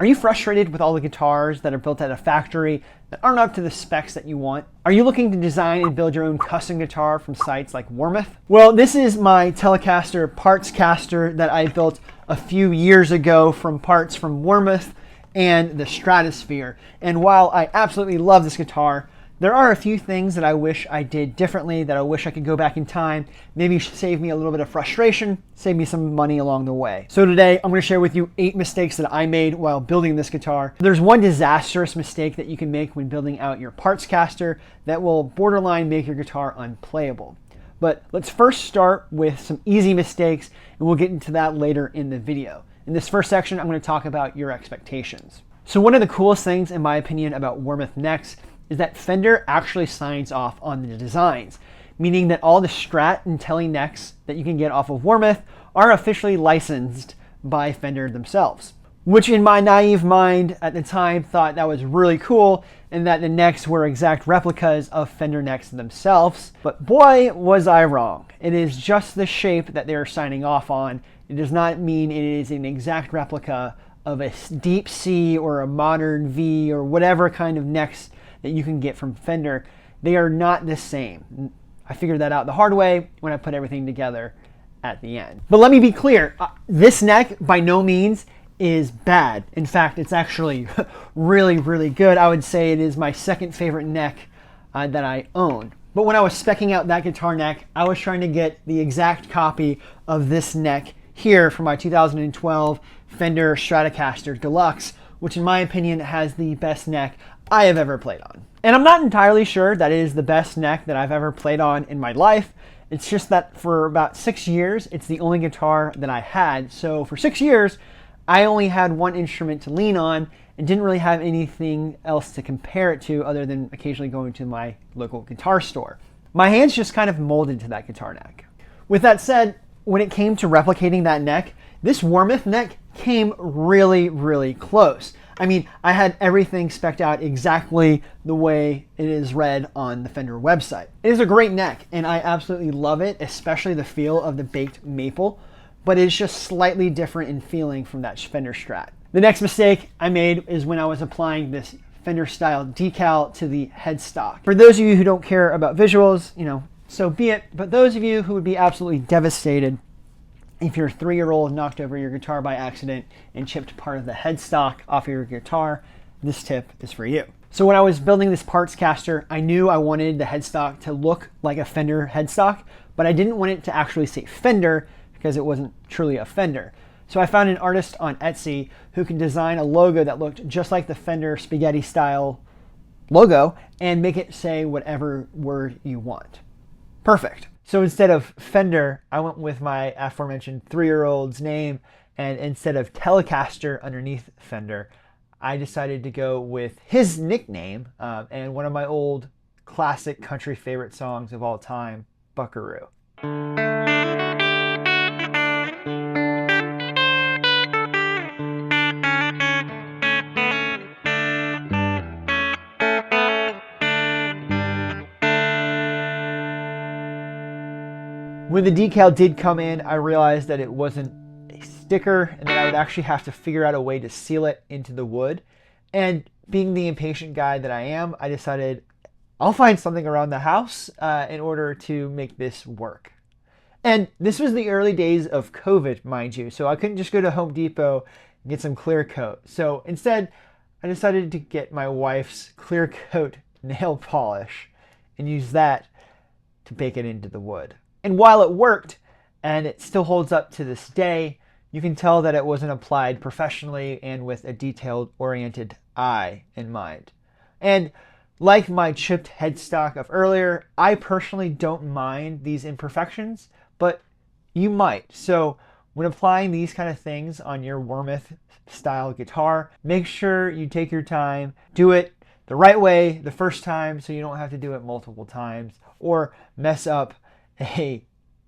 Are you frustrated with all the guitars that are built at a factory that aren't up to the specs that you want? Are you looking to design and build your own custom guitar from sites like Warmoth? Well, this is my Telecaster Partscaster that I built a few years ago from parts from Warmoth and the Stratosphere. And while I absolutely love this guitar, there are a few things that I wish I did differently, that I wish I could go back in time, maybe save me a little bit of frustration, save me some money along the way. So today I'm going to share with you 8 mistakes that I made while building this guitar. There's one disastrous mistake that you can make when building out your Partscaster that will borderline make your guitar unplayable. But let's first start with some easy mistakes, and we'll get into that later in the video. In this first section, I'm going to talk about your expectations. So one of the coolest things, in my opinion, about Warmoth necks is that Fender actually signs off on the designs, meaning that all the Strat and Tele necks that you can get off of Warmoth are officially licensed by Fender themselves. Which in my naive mind at the time thought that was really cool and that the necks were exact replicas of Fender necks themselves. But boy, was I wrong. It is just the shape that they're signing off on. It does not mean it is an exact replica of a deep C or a modern V or whatever kind of necks that you can get from Fender. They are not the same. I figured that out the hard way when I put everything together at the end. But let me be clear, this neck by no means is bad. In fact, it's actually really, really good. I would say it is my second favorite neck that I own. But when I was speccing out that guitar neck, I was trying to get the exact copy of this neck here for my 2012 Fender Stratocaster Deluxe, which in my opinion has the best neck I have ever played on. And I'm not entirely sure that it is the best neck that I've ever played on in my life. It's just that for about 6 years, it's the only guitar that I had. So for 6 years, I only had one instrument to lean on and didn't really have anything else to compare it to other than occasionally going to my local guitar store. My hands just kind of molded to that guitar neck. With that said, when it came to replicating that neck, this Warmoth neck came really, really close. I mean, I had everything spec'd out exactly the way it is read on the Fender website. It is a great neck, and I absolutely love it, especially the feel of the baked maple, but it's just slightly different in feeling from that Fender Strat. The next mistake I made is when I was applying this Fender style decal to the headstock. For those of you who don't care about visuals, so be it, but those of you who would be absolutely devastated if your 3-year-old knocked over your guitar by accident and chipped part of the headstock off of your guitar, this tip is for you. So when I was building this Partscaster, I knew I wanted the headstock to look like a Fender headstock, but I didn't want it to actually say Fender because it wasn't truly a Fender. So I found an artist on Etsy who could design a logo that looked just like the Fender spaghetti style logo and make it say whatever word you want. Perfect. So instead of Fender, I went with my aforementioned 3-year-old's name, and instead of Telecaster underneath Fender, I decided to go with his nickname and one of my old classic country favorite songs of all time, Buckaroo. When the decal did come in, I realized that it wasn't a sticker and that I would actually have to figure out a way to seal it into the wood. And being the impatient guy that I am, I decided I'll find something around the house in order to make this work. And this was the early days of COVID, mind you, so I couldn't just go to Home Depot and get some clear coat. So instead, I decided to get my wife's clear coat nail polish and use that to bake it into the wood. And while it worked, and it still holds up to this day, you can tell that it wasn't applied professionally and with a detailed-oriented eye in mind. And like my chipped headstock of earlier, I personally don't mind these imperfections, but you might. So when applying these kind of things on your Warmoth style guitar, make sure you take your time, do it the right way the first time so you don't have to do it multiple times or mess up a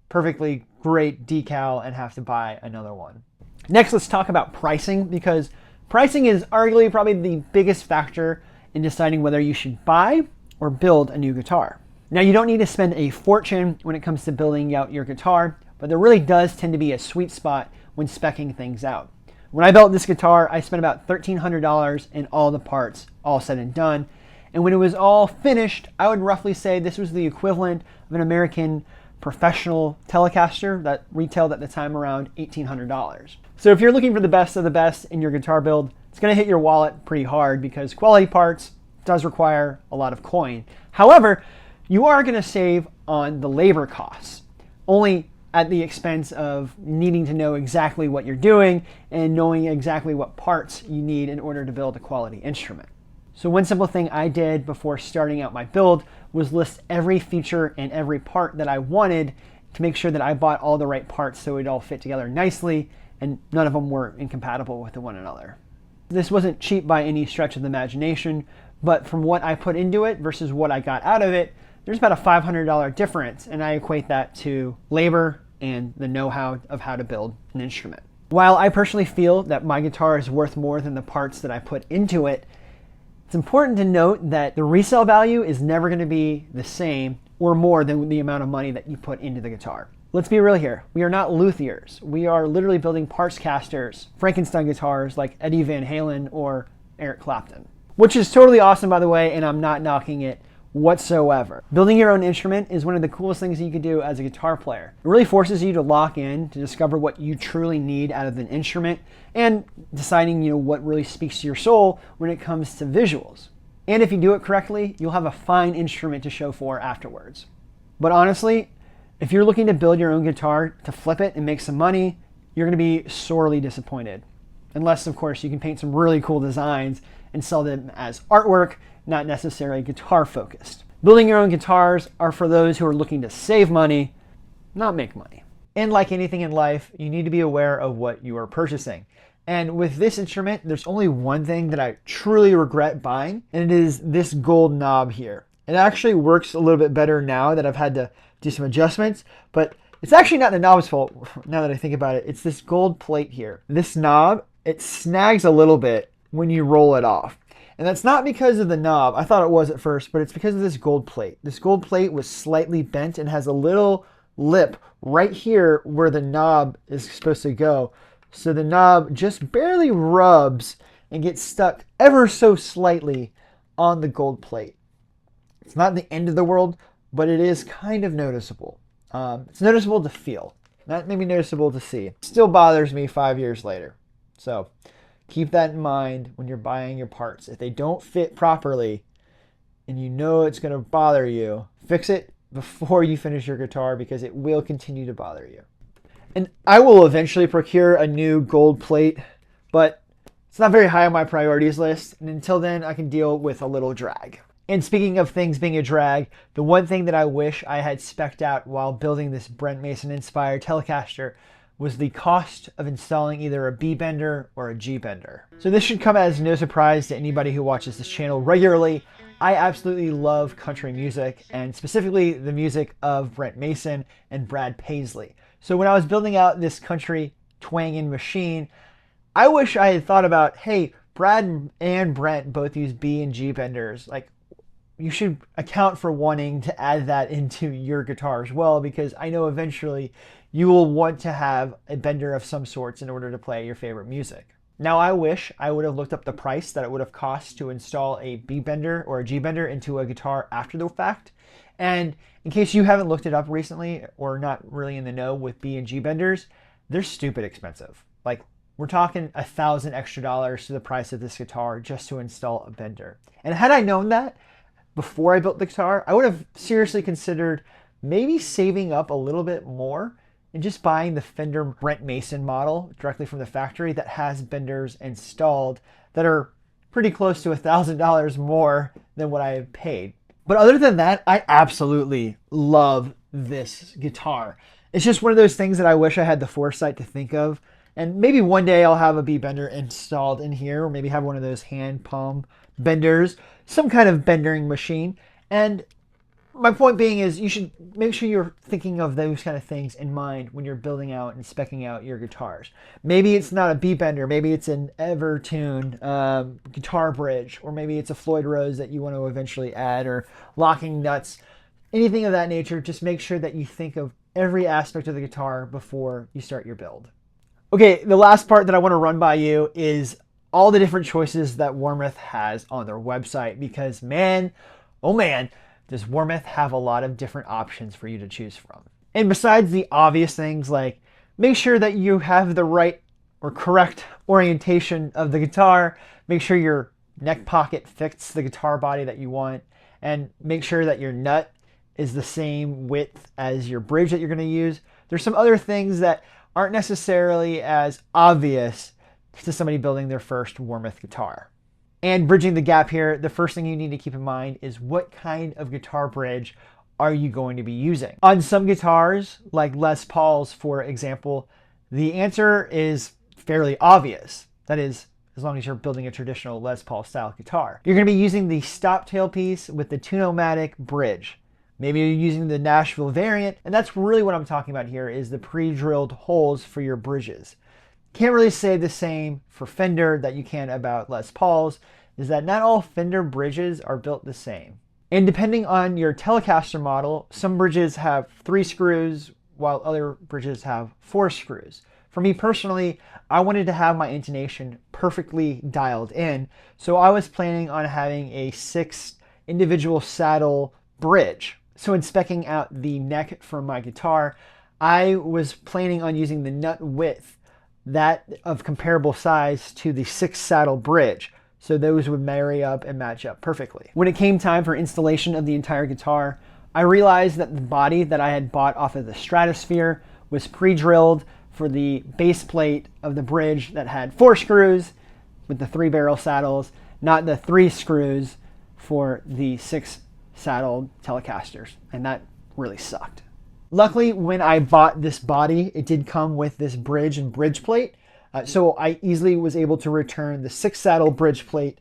perfectly great decal and have to buy another one. Next, let's talk about pricing, because pricing is arguably probably the biggest factor in deciding whether you should buy or build a new guitar. Now, you don't need to spend a fortune when it comes to building out your guitar, but there really does tend to be a sweet spot when speccing things out. When I built this guitar, I spent about $1,300 in all the parts, all said and done. And when it was all finished, I would roughly say this was the equivalent of an American professional Telecaster that retailed at the time around $1,800. So if you're looking for the best of the best in your guitar build, it's going to hit your wallet pretty hard because quality parts does require a lot of coin. However, you are going to save on the labor costs, only at the expense of needing to know exactly what you're doing and knowing exactly what parts you need in order to build a quality instrument. So one simple thing I did before starting out my build was list every feature and every part that I wanted to make sure that I bought all the right parts so it all fit together nicely and none of them were incompatible with one another. This wasn't cheap by any stretch of the imagination, but from what I put into it versus what I got out of it, there's about a $500 difference, and I equate that to labor and the know-how of how to build an instrument. While I personally feel that my guitar is worth more than the parts that I put into it, it's important to note that the resale value is never going to be the same or more than the amount of money that you put into the guitar. Let's be real here. We are not luthiers. We are literally building Partscasters, Frankenstein guitars like Eddie Van Halen or Eric Clapton, which is totally awesome, by the way, and I'm not knocking it whatsoever. Building your own instrument is one of the coolest things you can do as a guitar player. It really forces you to lock in, to discover what you truly need out of an instrument, and deciding, what really speaks to your soul when it comes to visuals. And if you do it correctly, you'll have a fine instrument to show for afterwards. But honestly, if you're looking to build your own guitar to flip it and make some money, you're going to be sorely disappointed. Unless, of course, you can paint some really cool designs and sell them as artwork, not necessarily guitar focused. Building your own guitars are for those who are looking to save money, not make money. And like anything in life, you need to be aware of what you are purchasing. And with this instrument, there's only one thing that I truly regret buying, and it is this gold knob here. It actually works a little bit better now that I've had to do some adjustments, but it's actually not the knob's fault now that I think about it. It's this gold plate here. This knob, it snags a little bit when you roll it off. And that's not because of the knob. I thought it was at first, but it's because of this gold plate. This gold plate was slightly bent and has a little lip right here where the knob is supposed to go. So the knob just barely rubs and gets stuck ever so slightly on the gold plate. It's not the end of the world, but it is kind of noticeable. It's noticeable to feel, not maybe noticeable to see. It still bothers me 5 years later. So keep that in mind when you're buying your parts. If they don't fit properly and you know it's going to bother you, fix it before you finish your guitar because it will continue to bother you. And I will eventually procure a new gold plate, but it's not very high on my priorities list. And until then, I can deal with a little drag. And speaking of things being a drag, the one thing that I wish I had spec'd out while building this Brent Mason inspired Telecaster was the cost of installing either a B bender or a G bender. So this should come as no surprise to anybody who watches this channel regularly. I absolutely love country music, and specifically the music of Brent Mason and Brad Paisley. So when I was building out this country twanging machine, I wish I had thought about, hey, Brad and Brent both use B and G benders. Like, you should account for wanting to add that into your guitar as well, because I know eventually you will want to have a bender of some sorts in order to play your favorite music. Now, I wish I would have looked up the price that it would have cost to install a B bender or a G bender into a guitar after the fact. And in case you haven't looked it up recently or not really in the know with B and G benders, they're stupid expensive. Like, we're talking $1,000 extra to the price of this guitar just to install a bender. And had I known that before I built the guitar, I would have seriously considered maybe saving up a little bit more and just buying the Fender Brent Mason model directly from the factory that has benders installed that are pretty close to $1,000 more than what I have paid. But other than that, I absolutely love this guitar. It's just one of those things that I wish I had the foresight to think of. And maybe one day I'll have a B bender installed in here, or maybe have one of those hand palm benders, some kind of bendering machine. And my point being is you should make sure you're thinking of those kind of things in mind when you're building out and speccing out your guitars. Maybe it's not a B bender, maybe it's an Evertune guitar bridge, or maybe it's a Floyd Rose that you want to eventually add, or locking nuts, anything of that nature. Just make sure that you think of every aspect of the guitar before you start your build. Okay, the last part that I want to run by you is all the different choices that Warmoth has on their website, because man, oh man, does Warmoth have a lot of different options for you to choose from. And besides the obvious things like make sure that you have the right or correct orientation of the guitar, make sure your neck pocket fits the guitar body that you want, and make sure that your nut is the same width as your bridge that you're going to use. There's some other things that aren't necessarily as obvious to somebody building their first Warmoth guitar. And bridging the gap here, the first thing you need to keep in mind is what kind of guitar bridge are you going to be using? On some guitars, like Les Pauls, for example, the answer is fairly obvious. That is, as long as you're building a traditional Les Paul style guitar. You're going to be using the stop tailpiece with the Tunomatic bridge. Maybe you're using the Nashville variant, and that's really what I'm talking about here, is the pre-drilled holes for your bridges. Can't really say the same for Fender that you can about Les Pauls, is that not all Fender bridges are built the same. And depending on your Telecaster model, some bridges have 3 screws, while other bridges have 4 screws. For me personally, I wanted to have my intonation perfectly dialed in, so I was planning on having a 6 individual saddle bridge. So in speccing out the neck for my guitar, I was planning on using the nut width, that of comparable size to the 6 saddle bridge. So those would marry up and match up perfectly. When it came time for installation of the entire guitar, I realized that the body that I had bought off of the Stratosphere was pre-drilled for the base plate of the bridge that had 4 screws with the 3 barrel saddles, not the 3 screws for the 6 saddle Telecasters, and that really sucked. Luckily, when I bought this body, it did come with this bridge and bridge plate, so I easily was able to return the 6 saddle bridge plate.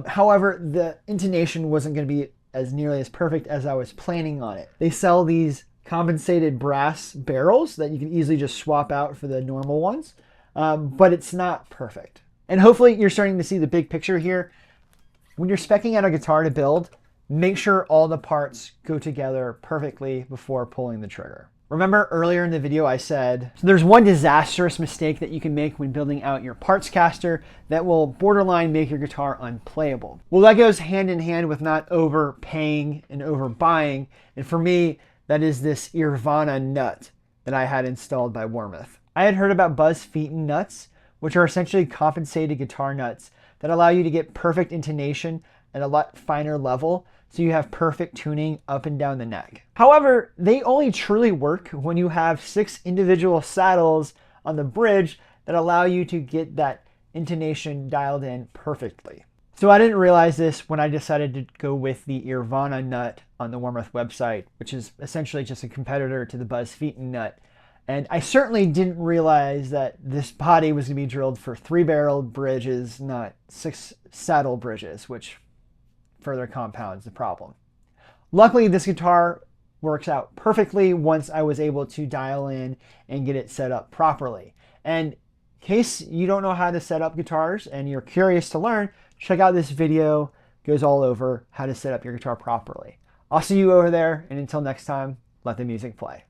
However, the intonation wasn't going to be as nearly as perfect as I was planning on it. They sell these compensated brass barrels that you can easily just swap out for the normal ones, but it's not perfect. And hopefully you're starting to see the big picture here. When you're speccing out a guitar to build, make sure all the parts go together perfectly before pulling the trigger. Remember earlier in the video I said, so there's one disastrous mistake that you can make when building out your Partscaster that will borderline make your guitar unplayable. Well, that goes hand in hand with not overpaying and overbuying. And for me, that is this Irvana nut that I had installed by Warmoth. I had heard about Buzz Featon nuts, which are essentially compensated guitar nuts that allow you to get perfect intonation at a lot finer level, so you have perfect tuning up and down the neck. However, they only truly work when you have 6 individual saddles on the bridge that allow you to get that intonation dialed in perfectly. So I didn't realize this when I decided to go with the Irvana nut on the Warmoth website, which is essentially just a competitor to the Buzz Featon nut. And I certainly didn't realize that this body was going to be drilled for 3-barreled bridges, not 6 saddle bridges, which further compounds the problem. Luckily, this guitar works out perfectly once I was able to dial in and get it set up properly. And in case you don't know how to set up guitars and you're curious to learn, check out this video. It goes all over how to set up your guitar properly. I'll see you over there, and until next time, let the music play.